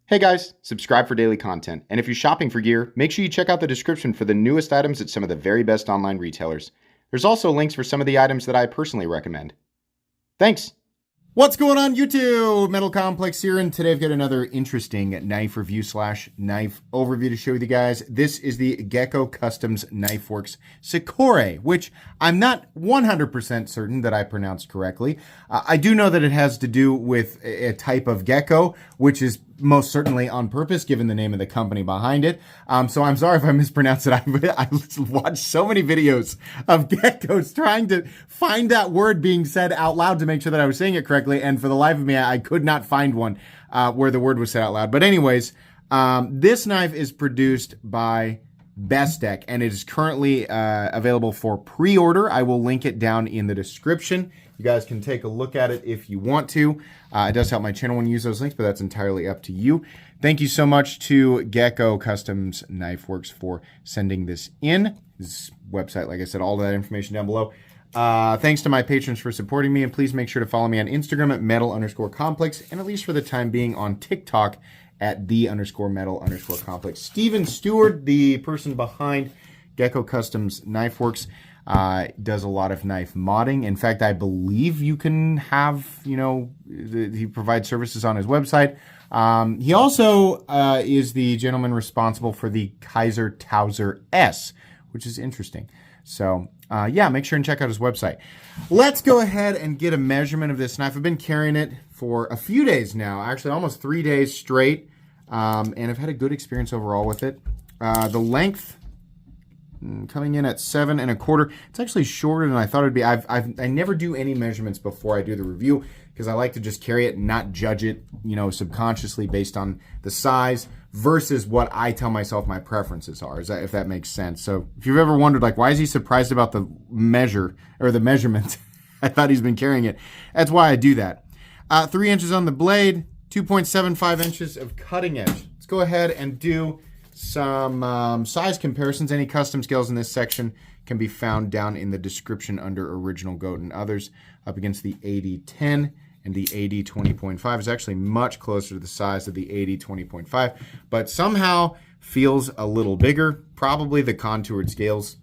Hey guys, subscribe for daily content. And if you're shopping for gear, make sure you check out the description for the newest items at some of the very best online retailers. There's also links for some of the items that I personally recommend. Thanks! What's going on YouTube? Metal Complex here, and today I've got another interesting knife review / knife overview to share with you guys. This is the Gecko Customz Knifeworks Sikorae, which I'm not 100% certain that I pronounced correctly. I do know that it has to do with a type of gecko, which is most certainly on purpose, given the name of the company behind it. So I'm sorry if I mispronounce it. I've watched so many videos of geckos trying to find that word being said out loud to make sure that I was saying it correctly. And for the life of me, I could not find one where the word was said out loud. But anyways, this knife is produced by Bestech, and it is currently available for pre-order. I will link it down in the description. You guys can take a look at it if you want to. It does help my channel when you use those links, but that's entirely up to you. Thank you so much to Gecko Customz Knifeworks for sending this in. This website, like I said, all that information down below. Thanks to my patrons for supporting me, and please make sure to follow me on Instagram at metal_complex, and at least for the time being on TikTok at _metal_complex. Steven Stewart, the person behind Gecko Customz Knifeworks, does a lot of knife modding. In fact, I believe you can have, he provides services on his website. He also is the gentleman responsible for the Kaiser Towser S, which is interesting. So, yeah, make sure and check out his website. Let's go ahead and get a measurement of this knife. I've been carrying it for a few days now, actually almost 3 days straight, and I've had a good experience overall with it. The length coming in at 7 1/4. It's actually shorter than I thought it would be. I never do any measurements before I do the review because I like to just carry it and not judge it, subconsciously based on the size versus what I tell myself my preferences are. If that makes sense. So if you've ever wondered, like, why is he surprised about the measure or the measurement? I thought he's been carrying it. That's why I do that. 3 inches on the blade, 2.75 inches of cutting edge. Let's go ahead and do some size comparisons. Any custom scales in this section can be found down in the description under Original Goat and others. Up against the 8010 and the 8020.5 is actually much closer to the size of the 8020.5, but somehow feels a little bigger, probably the contoured scales.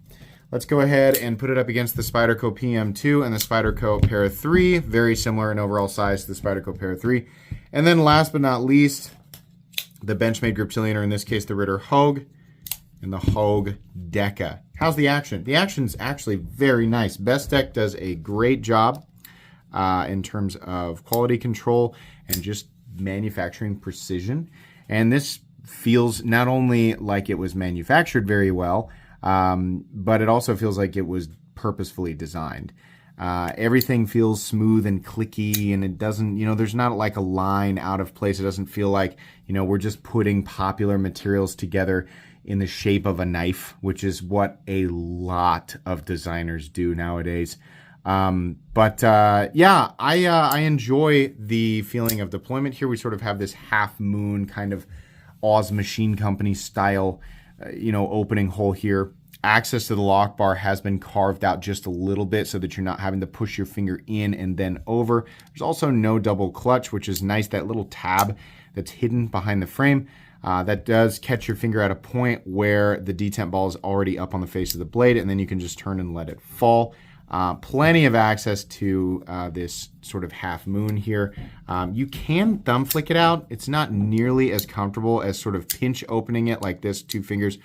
Let's go ahead and put it up against the Spyderco PM2 and the Spyderco Para 3, very similar in overall size to the Spyderco Para 3. And then last but not least, the Benchmade Griptilian, or in this case, the Ritter Hogue, and the Hogue Deca. How's the action? The action's actually very nice. Bestech does a great job in terms of quality control and just manufacturing precision. And this feels not only like it was manufactured very well, but it also feels like it was purposefully designed. Everything feels smooth and clicky, and it doesn't, there's not like a line out of place. It doesn't feel like, we're just putting popular materials together in the shape of a knife, which is what a lot of designers do nowadays. Yeah, I enjoy the feeling of deployment here. We sort of have this half moon kind of Oz Machine Company style, opening hole here. Access to the lock bar has been carved out just a little bit so that you're not having to push your finger in and then over. There's also no double clutch, which is nice. That little tab that's hidden behind the frame, that does catch your finger at a point where the detent ball is already up on the face of the blade, and then you can just turn and let it fall. Plenty of access to this sort of half moon here. You can thumb flick it out. It's not nearly as comfortable as sort of pinch opening it like this, 2 fingers,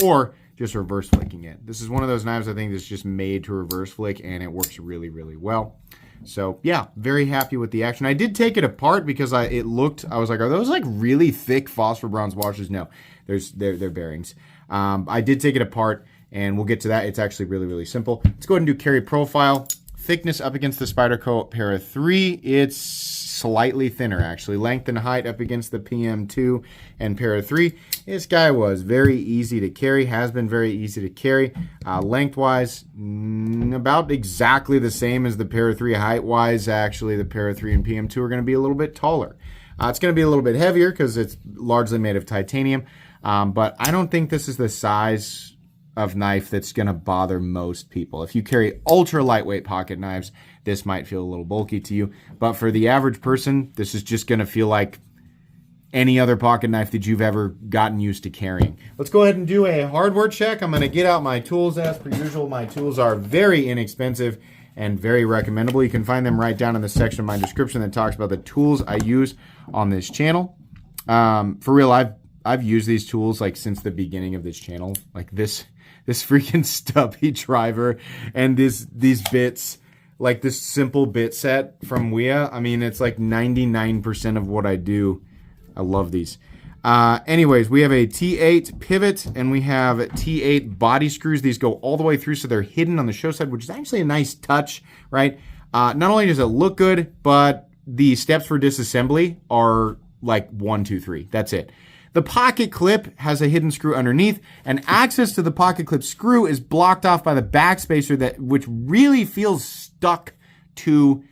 or just reverse flicking it. This is one of those knives I think that's just made to reverse flick, and it works really, really well. So yeah, very happy with the action. I did take it apart because I was like, are those like really thick phosphor bronze washers? No, they're bearings. I did take it apart, and we'll get to that. It's actually really, really simple. Let's go ahead and do carry profile. Thickness up against the Spyderco Para 3. It's slightly thinner, actually. Length and height up against the PM2 and Para 3. This guy was very easy to carry, has been very easy to carry. Lengthwise, about exactly the same as the Para 3. Height-wise, actually, the Para 3 and PM2 are going to be a little bit taller. It's going to be a little bit heavier because it's largely made of titanium, but I don't think this is the size of knife that's going to bother most people. If you carry ultra lightweight pocket knives, this might feel a little bulky to you, but for the average person, this is just going to feel like any other pocket knife that you've ever gotten used to carrying. Let's go ahead and do a hardware check. I'm going to get out my tools as per usual. My tools are very inexpensive and very recommendable. You can find them right down in the section of my description that talks about the tools I use on this channel. For real, I've used these tools like since the beginning of this channel. Like this freaking stubby driver and these bits, like this simple bit set from Wea. I mean, it's like 99% of what I do. I love these. Anyways, we have a T8 pivot and we have T8 body screws. These go all the way through, so they're hidden on the show side, which is actually a nice touch, right? Not only does it look good, but the steps for disassembly are like 1, 2, 3. That's it. The pocket clip has a hidden screw underneath, and access to the pocket clip screw is blocked off by the backspacer which really feels stuck to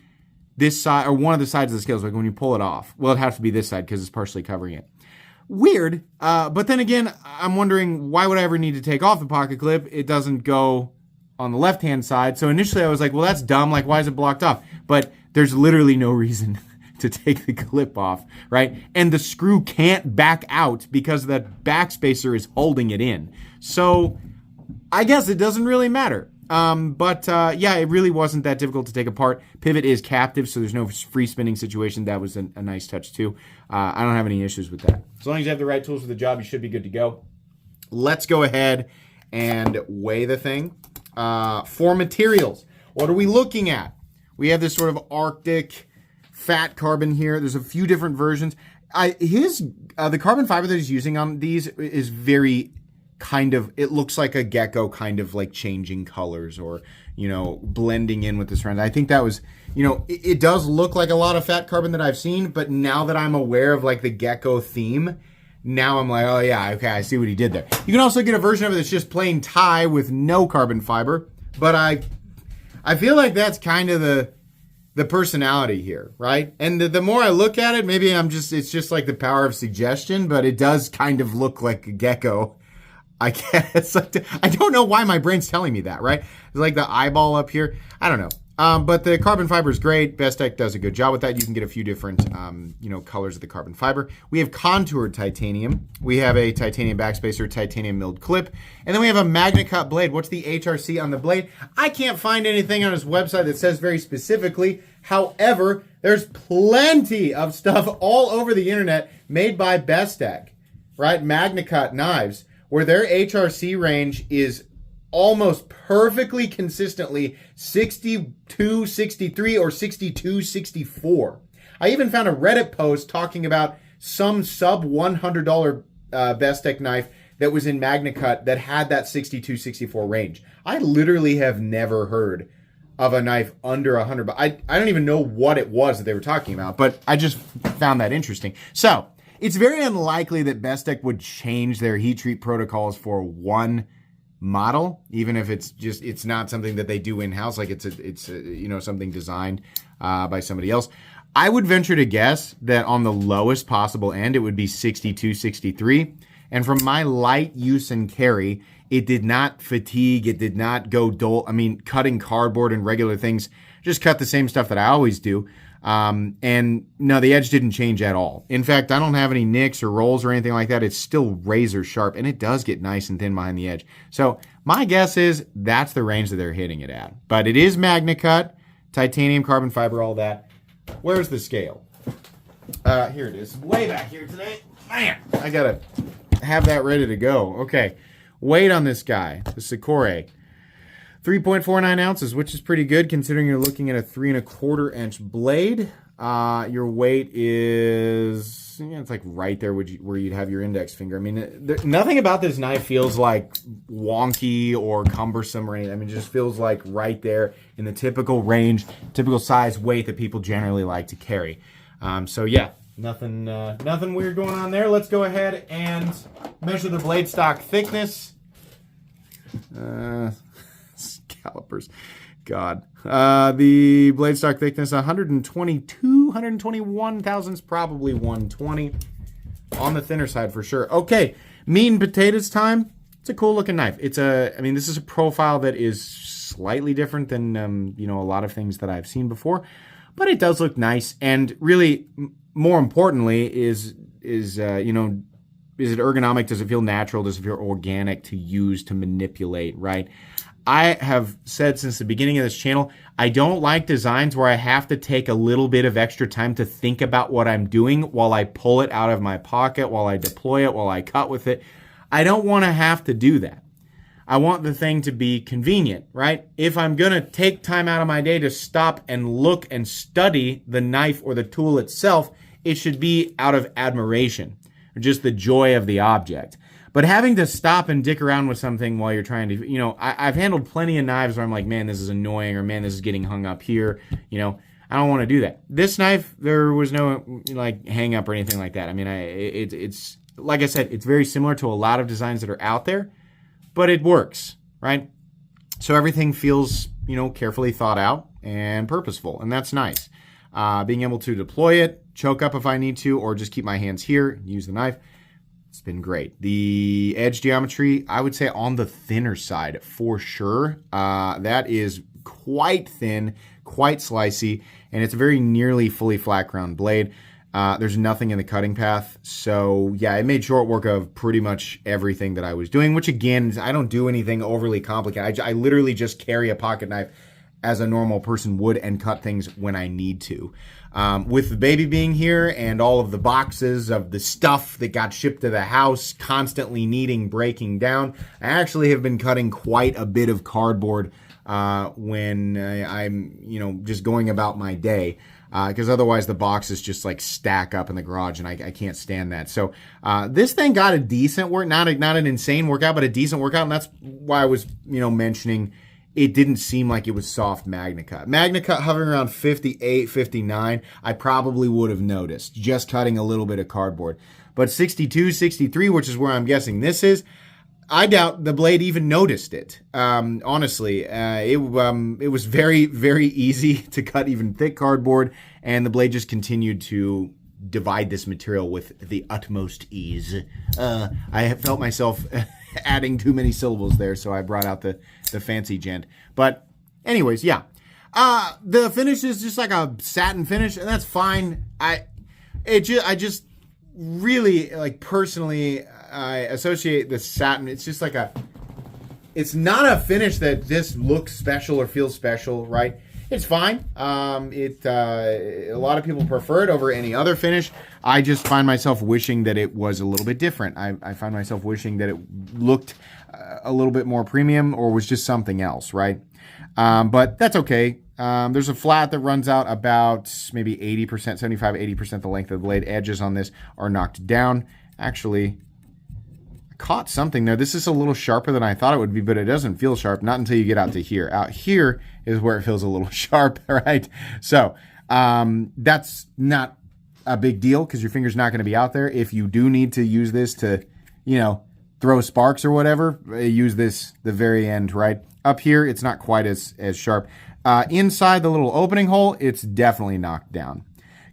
this side, or one of the sides of the scales, like when you pull it off. Well, it has to be this side because it's partially covering it. Weird, but then again, I'm wondering, why would I ever need to take off the pocket clip? It doesn't go on the left-hand side. So initially I was like, well, that's dumb. Like, why is it blocked off? But there's literally no reason to take the clip off, right? And the screw can't back out because that backspacer is holding it in. So I guess it doesn't really matter. Yeah, it really wasn't that difficult to take apart. Pivot is captive, so there's no free spinning situation. That was a nice touch too. I don't have any issues with that. As long as you have the right tools for the job, you should be good to go. Let's go ahead and weigh the thing. For materials, what are we looking at? We have this sort of Arctic fat carbon here. There's a few different versions. The carbon fiber that he's using on these is very kind of, it looks like a gecko kind of like changing colors or, blending in with the surroundings. I think that was, it does look like a lot of fat carbon that I've seen, but now that I'm aware of like the gecko theme, now I'm like, oh yeah, okay, I see what he did there. You can also get a version of it that's just plain tie with no carbon fiber, but I feel like that's kind of the personality here, right? And the more I look at it, maybe it's just like the power of suggestion, but it does kind of look like a gecko. I guess. I don't know why my brain's telling me that, right? It's like the eyeball up here. I don't know. But the carbon fiber is great. Bestech does a good job with that. You can get a few different, colors of the carbon fiber. We have contoured titanium. We have a titanium backspacer, titanium milled clip. And then we have a MagnaCut blade. What's the HRC on the blade? I can't find anything on his website that says very specifically. However, there's plenty of stuff all over the internet made by Bestech, right? MagnaCut knives, where their HRC range is almost perfectly consistently 62, 63, or 62, 64. I even found a Reddit post talking about some sub $100 Bestech knife that was in MagnaCut that had that 62, 64 range. I literally have never heard of a knife under 100, but I don't even know what it was that they were talking about, but I just found that interesting. So it's very unlikely that Bestech would change their heat treat protocols for one model, even if it's not something that they do in-house, like it's something designed by somebody else. I would venture to guess that on the lowest possible end, it would be 62, 63. And from my light use and carry, it did not fatigue. It did not go dull. I mean, cutting cardboard and regular things, just cut the same stuff that I always do. And no, the edge didn't change at all. In fact, I don't have any nicks or rolls or anything like that. It's still razor sharp, and it does get nice and thin behind the edge. So my guess is that's the range that they're hitting it at. But it is MagnaCut, titanium, carbon fiber, all that. Where's the scale? Here it is. Way back here today. Man, I gotta have that ready to go. Okay. Weight on this guy, the Sikorae. 3.49 ounces, which is pretty good considering you're looking at a 3¼ inch blade. Your weight is, it's like right there where you'd have your index finger. I mean, nothing about this knife feels like wonky or cumbersome or anything. I mean, it just feels like right there in the typical range, typical size, weight that people generally like to carry. So yeah, nothing weird going on there. Let's go ahead and measure the blade stock thickness. Calipers. God. The blade stock thickness, 121 thousandths, probably 120. On the thinner side for sure. Okay, meat and potatoes time. It's a cool looking knife. This is a profile that is slightly different than, a lot of things that I've seen before, but it does look nice. And really, more importantly, is is it ergonomic? Does it feel natural? Does it feel organic to use, to manipulate, right? I have said since the beginning of this channel, I don't like designs where I have to take a little bit of extra time to think about what I'm doing while I pull it out of my pocket, while I deploy it, while I cut with it. I don't want to have to do that. I want the thing to be convenient, right? If I'm going to take time out of my day to stop and look and study the knife or the tool itself, it should be out of admiration, or just the joy of the object. But having to stop and dick around with something while you're trying to, I've handled plenty of knives where I'm like, man, this is annoying, or man, this is getting hung up here. I don't want to do that. This knife, there was no hang up or anything like that. I mean, it's like I said, it's very similar to a lot of designs that are out there, but it works, right? So everything feels, carefully thought out and purposeful, and that's nice. Being able to deploy it, choke up if I need to, or just keep my hands here, use the knife. It's been great. The edge geometry, I would say on the thinner side for sure. That is quite thin, quite slicey, and it's a very nearly fully flat ground blade. There's nothing in the cutting path. So yeah, it made short work of pretty much everything that I was doing, which again, I don't do anything overly complicated. I literally just carry a pocket knife as a normal person would and cut things when I need to. With the baby being here and all of the boxes of the stuff that got shipped to the house constantly needing breaking down, I actually have been cutting quite a bit of cardboard when I'm, just going about my day. Because otherwise the boxes just stack up in the garage, and I can't stand that. So this thing got a decent work, not an insane workout, but a decent workout, and that's why I was mentioning it didn't seem like it was soft MagnaCut. MagnaCut hovering around 58, 59, I probably would have noticed, just cutting a little bit of cardboard. But 62, 63, which is where I'm guessing this is, I doubt the blade even noticed it. Honestly, it was very, very easy to cut even thick cardboard, and the blade just continued to divide this material with the utmost ease. I have felt myself adding too many syllables there, so I brought out the fancy gent. But anyways, yeah. The finish is just like a satin finish, and that's fine. I just really, personally, I associate the satin. It's just it's not a finish that this looks special or feels special, right? It's fine. A lot of people prefer it over any other finish. I just find myself wishing that it was a little bit different. I find myself wishing that it looked a little bit more premium or was just something else, right? But that's okay. There's a flat that runs out about maybe 80%, 75, 80% the length of the blade. Edges on this are knocked down. Actually, I caught something there. This is a little sharper than I thought it would be, but it doesn't feel sharp, not until you get out to here. Out here is where it feels a little sharp, right? So that's not a big deal because your finger's not going to be out there. If you do need to use this to, throw sparks or whatever, use this the very end, right? Up here, it's not quite as sharp. Inside the little opening hole, it's definitely knocked down.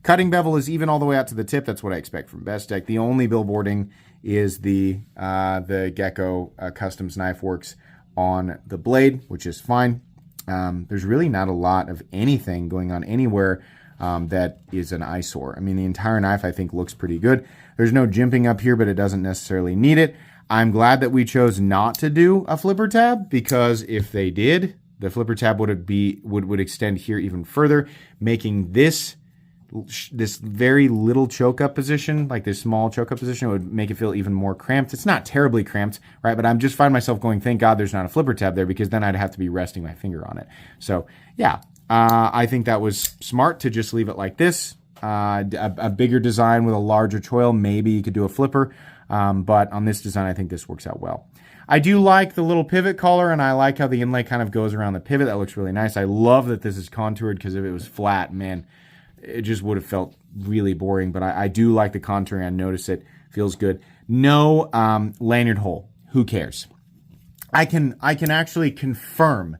Cutting bevel is even all the way out to the tip. That's what I expect from Bestech. The only billboarding is the Gecko Customz Knifeworks on the blade, which is fine. There's really not a lot of anything going on anywhere that is an eyesore. I mean, the entire knife, I think, looks pretty good. There's no jimping up here, but it doesn't necessarily need it. I'm glad that we chose not to do a flipper tab, because if they did, the flipper tab would extend here even further, making this very little choke up position, like this small choke up position, would make it feel even more cramped. It's not terribly cramped, right? But I'm just find myself going, thank God there's not a flipper tab there, because then I'd have to be resting my finger on it. So yeah, I think that was smart to just leave it like this. A bigger design with a larger choil, maybe you could do a flipper. But on this design, I think this works out well. I do like the little pivot collar, and I like how the inlay kind of goes around the pivot. That looks really nice. I love that this is contoured, because if it was flat, man, it just would have felt really boring. But I do like the contouring. I notice it. Feels good. No lanyard hole. Who cares? I can actually confirm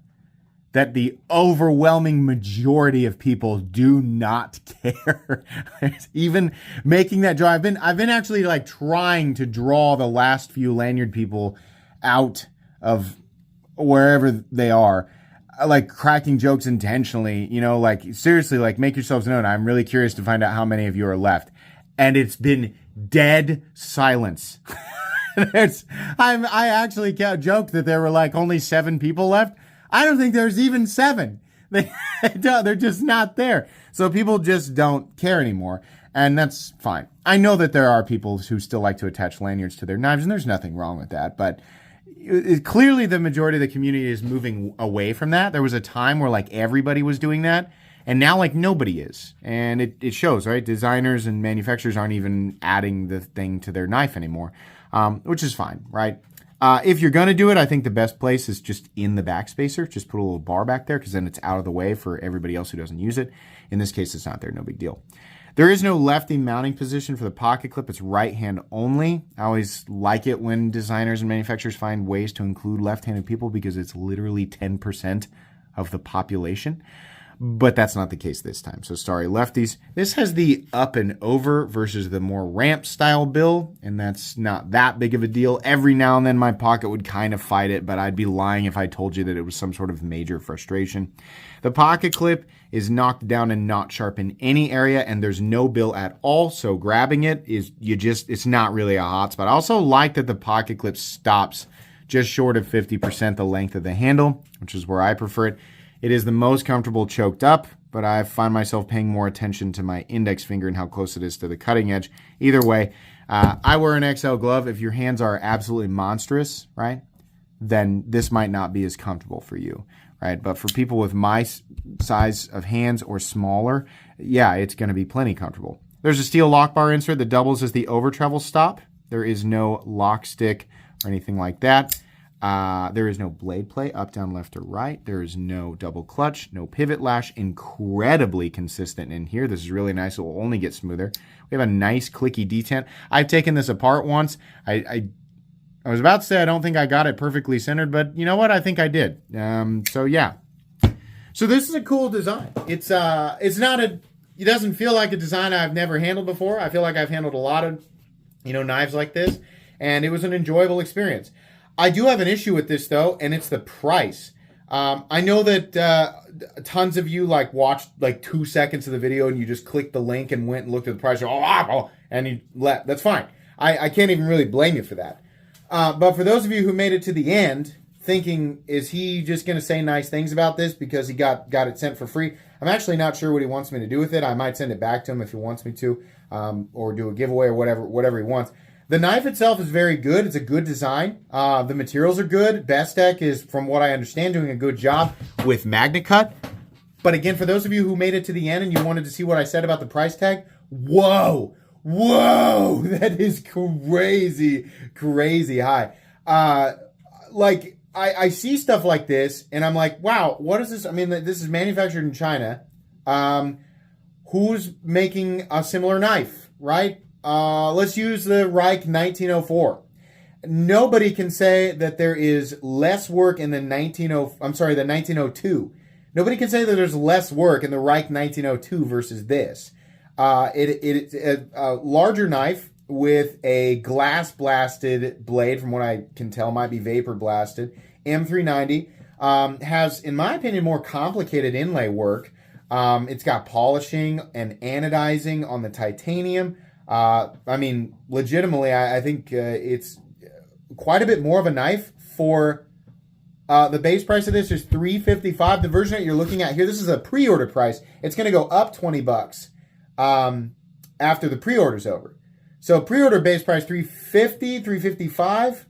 that the overwhelming majority of people do not care. Even making that draw, I've been actually trying to draw the last few lanyard people out of wherever they are, cracking jokes intentionally, seriously, make yourselves known. I'm really curious to find out how many of you are left. And it's been Dead silence. I actually joked that there were like only 7 people left. I don't think there's even 7. They're just not there. So people just don't care anymore. And that's fine. I know that there are people who still like to attach lanyards to their knives, and there's nothing wrong with that. But clearly the majority of the community is moving away from that. There was a time where like everybody was doing that, and now like nobody is. And it shows, right? Designers and manufacturers aren't even adding the thing to their knife anymore, which is fine, right? If you're going to do it, I think the best place is just in the backspacer. Just put a little bar back there, because then it's out of the way for everybody else who doesn't use it. In this case, it's not there. No big deal. There is no lefty mounting position for the pocket clip. It's right hand only. I always like it when designers and manufacturers find ways to include left-handed people, because it's literally 10% of the population. But that's not the case this time. So sorry, lefties. This has the up and over versus the more ramp style bill, and that's not that big of a deal. Every now and then my pocket would kind of fight it, but I'd be lying if I told you that it was some sort of major frustration. The pocket clip is knocked down and not sharp in any area, and there's no bill at all. So grabbing it it's not really a hot spot. I also like that the pocket clip stops just short of 50% the length of the handle, which is where I prefer it. It is the most comfortable choked up, but I find myself paying more attention to my index finger and how close it is to the cutting edge. Either way, I wear an XL glove. If your hands are absolutely monstrous, right, then this might not be as comfortable for you, right? But for people with my size of hands or smaller, yeah, it's going to be plenty comfortable. There's a steel lock bar insert that doubles as the over travel stop. There is no lock stick or anything like that. There is no blade play, up, down, left, or right. There is no double clutch, no pivot lash. Incredibly consistent in here. This is really nice. It will only get smoother. We have a nice clicky detent. I've taken this apart once. I was about to say I don't think I got it perfectly centered, but you know what? I think I did. So yeah. So this is a cool design. It's not it doesn't feel like a design I've never handled before. I feel like I've handled a lot of, knives like this, and it was an enjoyable experience. I do have an issue with this, though, and it's the price. I know that tons of you watched 2 seconds of the video and you just clicked the link and went and looked at the price. And you left. That's fine. I can't even really blame you for that. But for those of you who made it to the end thinking, is he just going to say nice things about this because he got it sent for free? I'm actually not sure what he wants me to do with it. I might send it back to him if he wants me to, or do a giveaway or whatever he wants. The knife itself is very good. It's a good design. The materials are good. Bestech is, from what I understand, doing a good job with MagnaCut. But again, for those of you who made it to the end and you wanted to see what I said about the price tag, whoa, that is crazy high. I see stuff like this and I'm like, wow, what is this? I mean, this is manufactured in China. Who's making a similar knife, right? Let's use the Reich 1904. Nobody can say that there is less work in the 1902. Nobody can say that there's less work in the Reich 1902 versus this. It's a larger knife with a glass blasted blade, from what I can tell, might be vapor blasted. M390 has, in my opinion, more complicated inlay work. It's got polishing and anodizing on the titanium. Legitimately, I think it's quite a bit more of a knife for the base price of this is $355. The version that you're looking at here, this is a pre-order price. It's going to go up $20 after the pre-order's over. So pre-order base price $350, $355.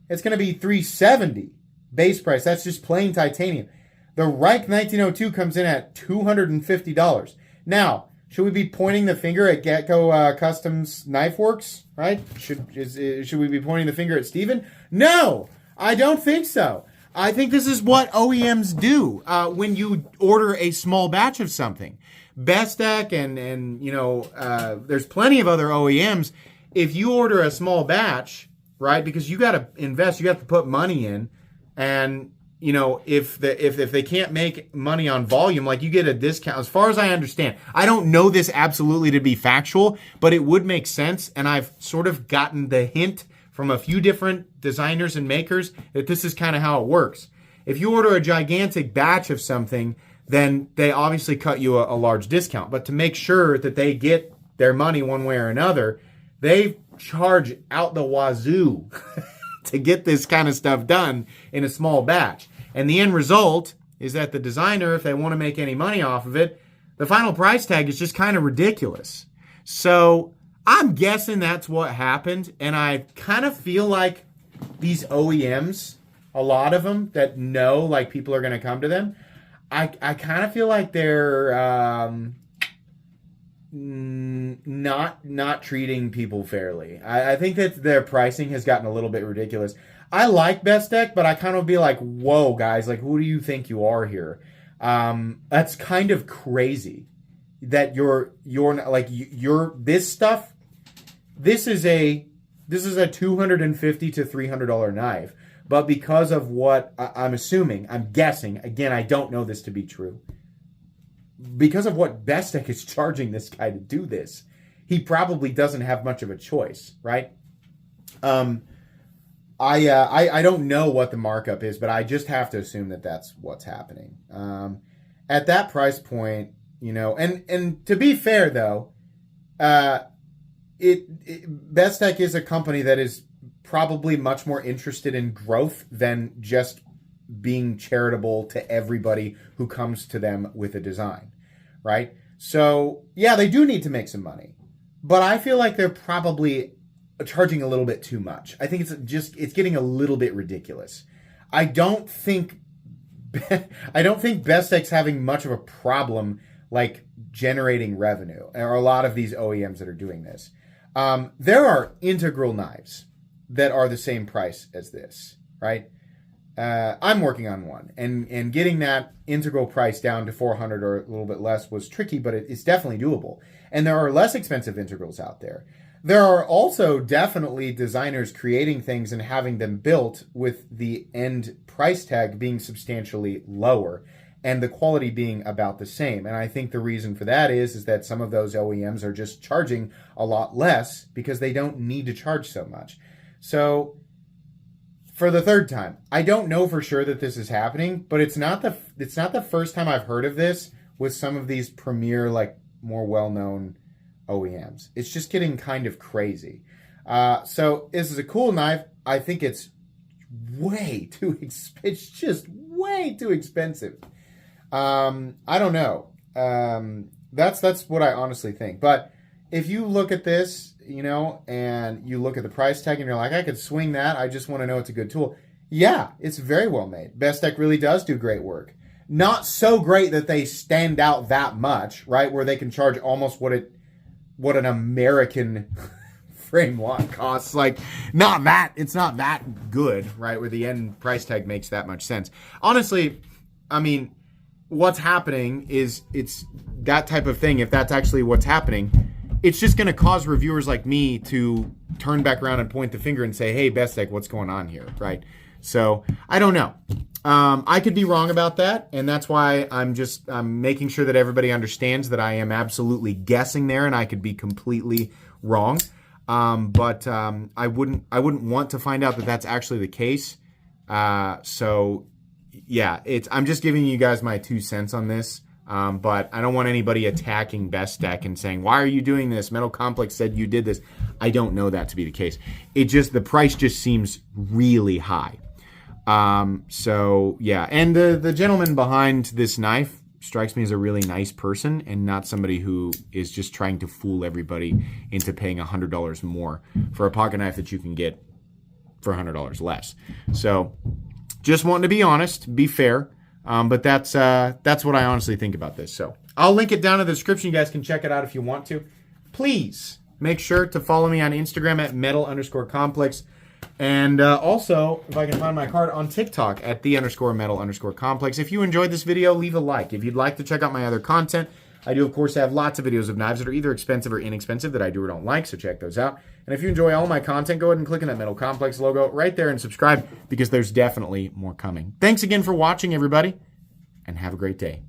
It's going to be $370 base price. That's just plain titanium. The Reich 1902 comes in at $250. Now, should we be pointing the finger at Gecko Customz Knifeworks, right? Should we be pointing the finger at Steven? No, I don't think so. I think this is what OEMs do when you order a small batch of something. Bestech and there's plenty of other OEMs. If you order a small batch, right, because you got to invest, you got to put money in, and if they can't make money on volume, you get a discount. As far as I understand, I don't know this absolutely to be factual, but it would make sense, and I've sort of gotten the hint from a few different designers and makers that this is kind of how it works. If you order a gigantic batch of something, then they obviously cut you a large discount. But to make sure that they get their money one way or another, They charge out the wazoo to get this kind of stuff done in a small batch. And the end result is that the designer, if they want to make any money off of it, the final price tag is just kind of ridiculous. So I'm guessing that's what happened. And I kind of feel like these OEMs, a lot of them that know like people are going to come to them, I kind of feel like they're not treating people fairly. I think that their pricing has gotten a little bit ridiculous. I like Best Deck, but I kind of be like, whoa, guys, like, who do you think you are here? That's kind of crazy that you're this stuff. This is a $250 to $300 knife, but because of what I'm guessing, again, I don't know this to be true. Because of what Best Deck is charging this guy to do this, he probably doesn't have much of a choice, right? I don't know what the markup is, but I just have to assume that that's what's happening. At that price point, you know, and to be fair though, Best Deck is a company that is probably much more interested in growth than just being charitable to everybody who comes to them with a design, right? So yeah, they do need to make some money, but I feel like they're probably charging a little bit too much. I think it's getting a little bit ridiculous. I don't think Best Deck's having much of a problem like generating revenue, or a lot of these OEMs that are doing this. There are integral knives that are the same price as this, right? I'm working on one, and getting that integral price down to $400 or a little bit less was tricky, but it's definitely doable. And there are less expensive integrals out there. There are also definitely designers creating things and having them built with the end price tag being substantially lower and the quality being about the same. And I think the reason for that is that some of those OEMs are just charging a lot less because they don't need to charge so much. So for the third time, I don't know for sure that this is happening, but it's not the first time I've heard of this with some of these premier, like more well-known OEMs. It's just getting kind of crazy. So this is a cool knife. I think it's way too it's just way too expensive. I don't know. That's what I honestly think. But if you look at this, you know, and you look at the price tag and you're like, I could swing that. I just want to know it's a good tool. Yeah, it's very well made. Best Deck really does do great work. Not so great that they stand out that much, right? Where they can charge almost what an American frame lock costs. Like, it's not that good, right? Where the end price tag makes that much sense. Honestly, I mean, what's happening is it's that type of thing. If that's actually what's happening, it's just going to cause reviewers like me to turn back around and point the finger and say, hey, Best Deck, what's going on here, right? So I don't know. I could be wrong about that, and that's why I'm making sure that everybody understands that I am absolutely guessing there, and I could be completely wrong. But I wouldn't want to find out that that's actually the case. So yeah, I'm just giving you guys my 2 cents on this. But I don't want anybody attacking Best Deck and saying, why are you doing this? Metal Complex said you did this. I don't know that to be the case. The price just seems really high. So yeah, and the gentleman behind this knife strikes me as a really nice person and not somebody who is just trying to fool everybody into paying $100 more for a pocket knife that you can get for $100 less. So just wanting to be honest, be fair. But that's what I honestly think about this. So I'll link it down in the description. You guys can check it out if you want to. Please make sure to follow me on Instagram at metal_complex. And also, if I can find my card, on TikTok at _metal_complex. If you enjoyed this video, leave a like. If you'd like to check out my other content, I do, of course, have lots of videos of knives that are either expensive or inexpensive that I do or don't like, so check those out. And if you enjoy all my content, go ahead and click on that Metal Complex logo right there and subscribe, because there's definitely more coming. Thanks again for watching, everybody, and have a great day.